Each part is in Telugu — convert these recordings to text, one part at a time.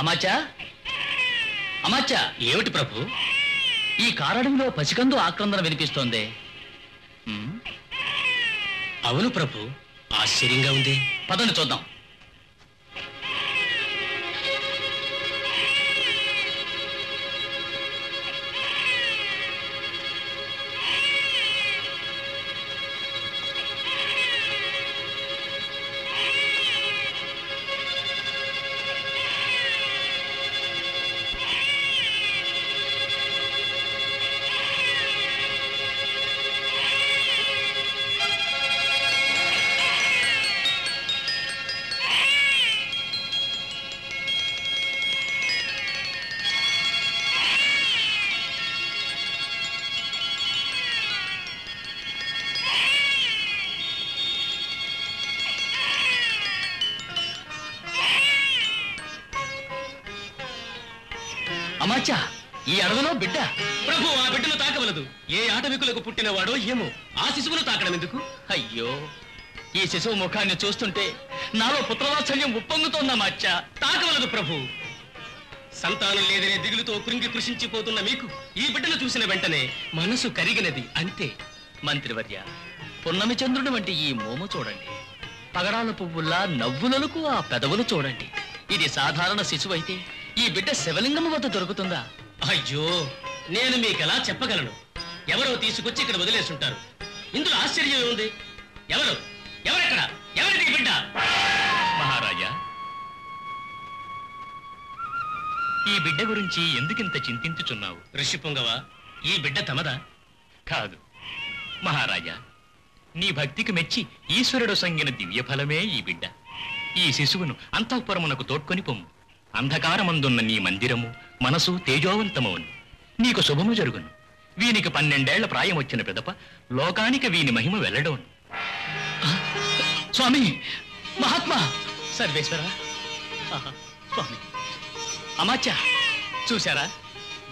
అమాచా, అమాచా. ఏమిటి ప్రభు? ఈ కారడంలో పసికందు ఆక్రందన వినిపిస్తోంది. అవును ప్రభు, ఆశ్చర్యంగా ఉంది. పదండి చూద్దాం. అమాచా, ఈ అడవిలో బిడ్డ. ప్రభు, ఆ బిడ్డను తాకవలదు. ఏ ఆటవికులకు పుట్టినవాడో ఏమో, ఆ శిశువును తాకడం ఎందుకు? అయ్యో, ఈ శిశువు ముఖాన్ని చూస్తుంటే నాలో పుత్రవాత్సల్యం ఉప్పొంగుతోందమాచా. తాకవలదు ప్రభు. సంతానం లేదనే దిగులుతో కృంగి కృషించిపోతున్న మీకు ఈ బిడ్డను చూసిన వెంటనే మనసు కరిగినది, అంతే. మంత్రివర్య, పున్నమి చంద్రుడు వంటి ఈ మోము చూడండి. పగడాల పువ్వుల్లా నవ్వులకు ఆ పెదవులు చూడండి. ఇది సాధారణ శిశువు అయితే ఈ బిడ్డ శివలింగం వద్ద దొరుకుతుందా? అయ్యో, నేను మీకెలా చెప్పగలను? ఎవరో తీసుకొచ్చి ఇక్కడ వదిలేస్తుంటారు. ఇందులో ఆశ్చర్యం ఏముంది? ఎవరెక్కడ? ఎవరిది బిడ్డ? మహారాజా, ఈ బిడ్డ గురించి ఎందుకింత చింతించుచున్నావు? ఋషిపుంగవ, ఈ బిడ్డ తమదా? కాదు మహారాజా, నీ భక్తికి మెచ్చి ఈశ్వరుడు సంగిన దివ్య ఫలమే ఈ బిడ్డ. ఈ శిశువును అంతఃపురమునకు తోడ్కొని పొమ్ము. అంధకారమందున్న నీ మందిరము మనసు తేజోవంతమవును. నీకు శుభము జరుగును. వీనికి 12 ఏళ్ల ప్రాయం వచ్చిన పిదప లోకానికి వీని మహిమ వెల్లడవును. స్వామి, మహాత్మా, సర్వేశ్వర, స్వామి. అమాచా, చూశారా?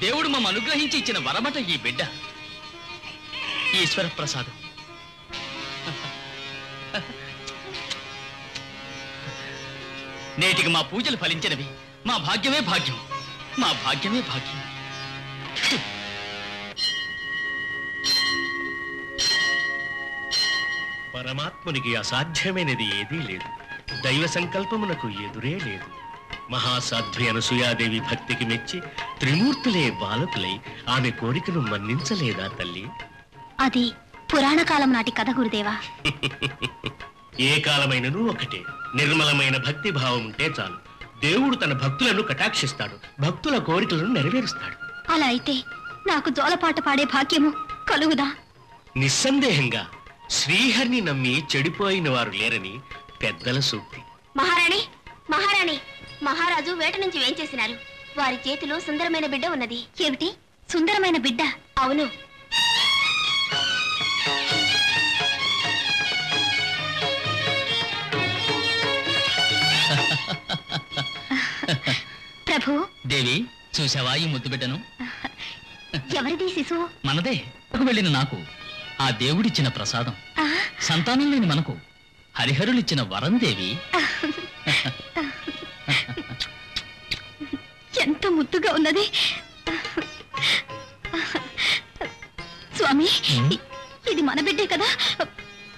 దేవుడు మమ్మ అనుగ్రహించి ఇచ్చిన వరమట ఈ బిడ్డ. ఈశ్వర ప్రసాదం. నేటికి మా పూజలు ఫలించినవి. మా భాగ్యమే భాగ్యం, మా భాగ్యమే భాగ్యం. పరమాత్మునికి అసాధ్యమైనది ఏదీ లేదు. దైవ సంకల్పమునకు ఎదురే లేదు. మహాసాధ్వి అనసూయాదేవి భక్తికి మెచ్చి త్రిమూర్తులే బాలకులై ఆమె కోరికను మన్నించలేదా తల్లి? అది పురాణ కాలం నాటి కథ గురుదేవా. ఏ కాలమైనను ఒకటే. నిర్మలమైన భక్తి భావం ఉంటే చాలు. దేవుడు తన భక్తులను కటాక్షిస్తాడు, భక్తుల కోరికలను నెరవేరుస్తాడు. అలా అయితే నాకు జోలపాట పాడే భాగ్యము కలుగుదా? నిస్సందేహంగా. శ్రీహరిని నమ్మి చెడిపోయిన వారు లేరని పెద్దల సూక్తి. మహారాణి, మహారాణి, మహారాజు వేట నుంచి వేంచేసినారు. వారి చేతిలో సుందరమైన బిడ్డ ఉన్నది. ఏమిటి సుందరమైన బిడ్డ? అవును. ప్రభు. దేవి, చూసావా ఈ ముద్దు బిడ్డను? ఎవరిది శిశువు? మనదే. వెళ్ళిన నాకు ఆ దేవుడిచ్చిన ప్రసాదం. సంతానం లేని మనకు హరిహరులిచ్చిన వరం దేవి. ఎంత ముద్దుగా ఉన్నది. స్వామి, ఇది మన బిడ్డే కదా?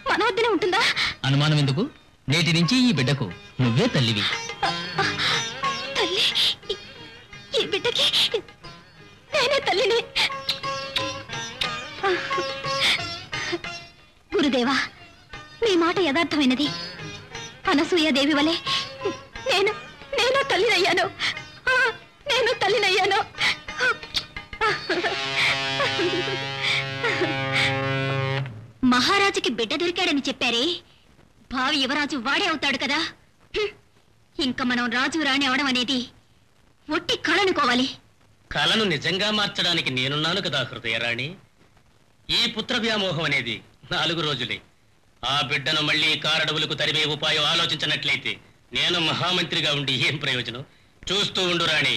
మన వద్దనే ఉంటుందా? అనుమానం ఎందుకు? నేటి నుంచి ఈ బిడ్డకు నువ్వే తల్లివి. తల్లి? ఈ బిడ్డకి నేనే తల్లిని. గురుదేవా, మీ మాట యథార్థమైనది. అనసూయాదేవి వలె నేను తల్లినయ్యాను. నేను తల్లినయ్యాను. మహారాజుకి బిడ్డ దొరికాడని చెప్పారే, భావి యువరాజు వాడే అవుతాడు కదా. ఇంకా మనం రాజు రాణి అవడం అనేది ఒట్టి కళనుకోవాలి. కళను నిజంగా మార్చడానికి నేనున్నాను కదా హృదయరాణి. ఈ పుత్ర వ్యామోహం అనేది 4 రోజులే. ఆ బిడ్డను మళ్ళీ కారడవులకు తరిమే ఉపాయం ఆలోచించినట్లయితే నేను మహామంత్రిగా ఉండి ఏం ప్రయోజనం? చూస్తూ ఉండు రాణి.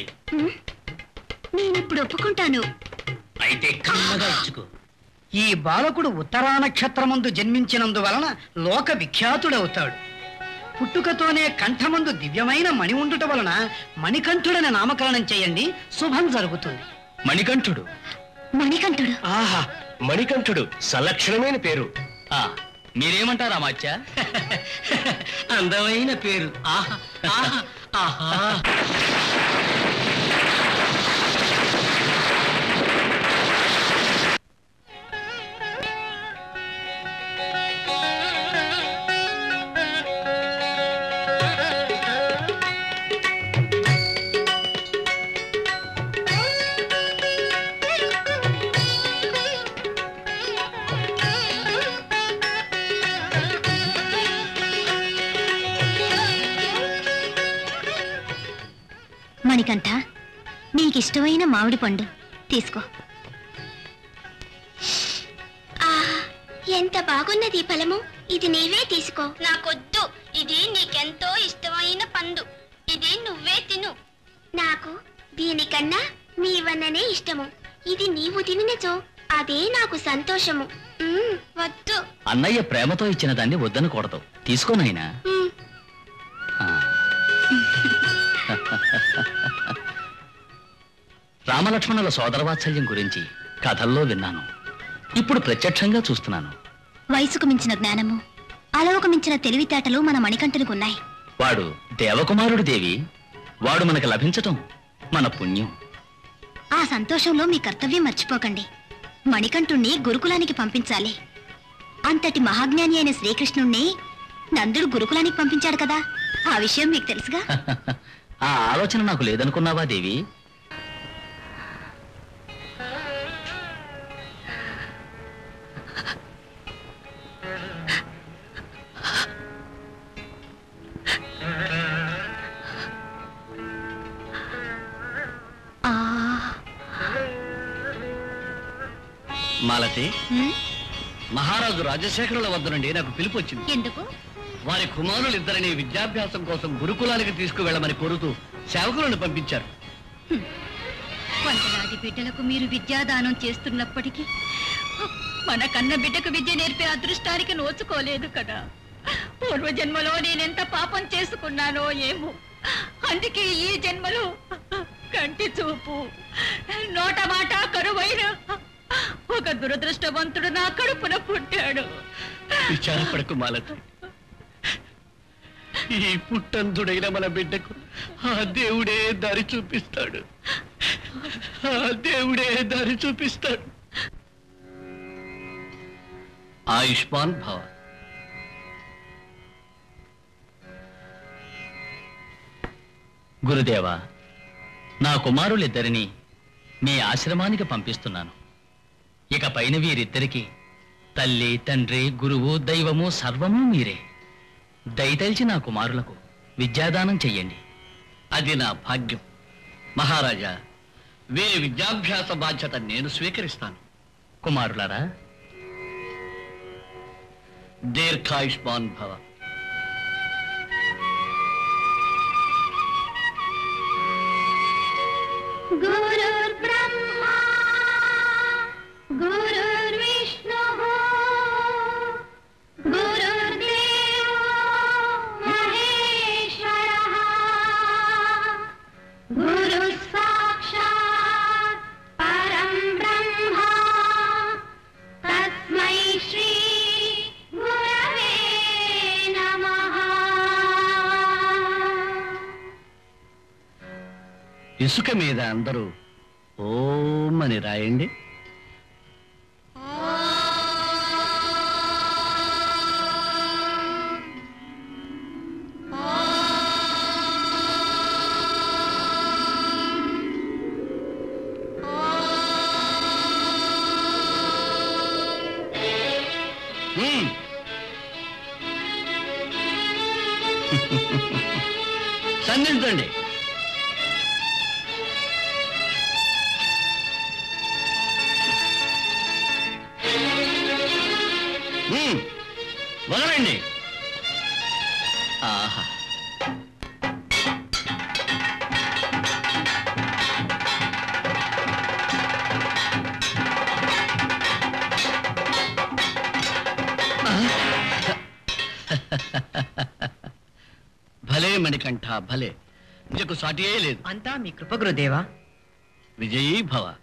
నేనిప్పుడు ఒప్పుకుంటాను. అయితే కమ్మగా ఇచ్చుకో. ఈ బాలకుడు ఉత్తరా నక్షత్రమందు జన్మించినందువలన లోక విఖ్యాతుడవుతాడు. పుట్టుకతోనే కంఠమందు దివ్యమైన మణి ఉండుట వలన మణికంఠుడని నామకరణం చేయండి, శుభం జరుగుతుంది. మణికంఠుడు. మణికంఠుడు. ఆహా, మణికంఠుడు సలక్షణమైన పేరు. మీరేమంటారా మాత్య? అందమైన పేరు. ఆహా ఆహా ఆహా. మణికంఠ, నీకిష్టమైన మామిడి పండు తీసుకో. ఎంత బాగున్నది ఫలము. ఇది నీవే తీసుకో. నాకొద్దు. ఇది నీకెంతో ఇష్టమైన పండు. ఇది నువ్వే తిను. నాకు దీనికన్నా నీవన్ననే ఇష్టము. ఇది నీవు తినినచో అదే నాకు సంతోషము. వద్దు. అన్నయ్య ప్రేమతో ఇచ్చిన దాన్ని వద్దనకూడదు. తీసుకోనైనా. రామలక్ష్మణుల సోదరవాత్సల్యం గురించి కథల్లో విన్నాను. ఇప్పుడు ప్రత్యక్షంగా చూస్తున్నాను. వయసుకు మించిన జ్ఞానము, అలవకు మించిన తెలివితేటలు మన మణికంఠునికి ఉన్నాయి. వాడు దేవకుమారుడు దేవి. వాడు మనకు లభించటం మన పుణ్యం. ఆ సంతోషంలో మీ కర్తవ్యం మర్చిపోకండి. మణికంఠుణ్ణి గురుకులానికి పంపించాలి. అంతటి మహాజ్ఞాని అయిన శ్రీకృష్ణుణ్ణి నందుడు గురుకులానికి పంపించాడు కదా, ఆ విషయం మీకు తెలుసుగా. ఆ ఆలోచన నాకు లేదనుకున్నావా దేవి? మాలతి, మహారాజు రాజశేఖరుల వద్ద నుండి నాకు పిలుపు వచ్చింది. ఎందుకు? వారి కుమారులిద్దరిని విద్యాభ్యాసం కోసం గురుకులానికి తీసుకువెళ్ళమని కోరుతూ సేవకులను పంపించారు. వందలాది బిడ్డలకు మీరు విద్యాదానం చేస్తున్నప్పటికీ మన కన్న బిడ్డకు విద్య నేర్పే అదృష్టానికి నోచుకోలేదు కదా. పూర్వజన్మలో నేనెంత పాపం చేసుకున్నానో ఏమో. అందుకే ఈ జన్మలో కంటి చూపు, నోట మాట కరువైన ఒక దురదృష్టవంతుడు నా కడుపున పుట్టాడు. విచారపడకు మాలతి. ఈ పుట్టంతుడైన మన బిడ్డకు ఆ దేవుడే దారి చూపిస్తాడు. ఆ దేవుడే దారి చూపిస్తాడు. ఆయుష్మాన్ భవ. గురుదేవా, నా కుమారులిద్దరిని మీ ఆశ్రమానికి పంపిస్తున్నాను. ఇక పైన వీరిద్దరికి తల్లి, తండ్రి, గురువు, దైవము సర్వము మీరే. దయతలిచి నా కుమారులకు విద్యాదానం చెయ్యండి. అది నా భాగ్యం. మహారాజా, వీరి విద్యాభ్యాస బాధ్యత నేను స్వీకరిస్తాను. కుమారులారా, దీర్ఘాయుష్మాన్ భవ. గురుర్బ్రహ్మా గురుర్విష్ణుః గురుర్దేవో మహేశ్వరః గురుః సాక్షాత్ పరం బ్రహ్మ తస్మై శ్రీ గురవే నమః. ఇసుక మీద అందరూ ఓం అని రాయండి. సంధించండి. వదలండి. ఆహా, మణికంఠ భలే నిజకు సాటియే లేదు. అంతా మీ కృప గురుదేవా. విజయీ భవ.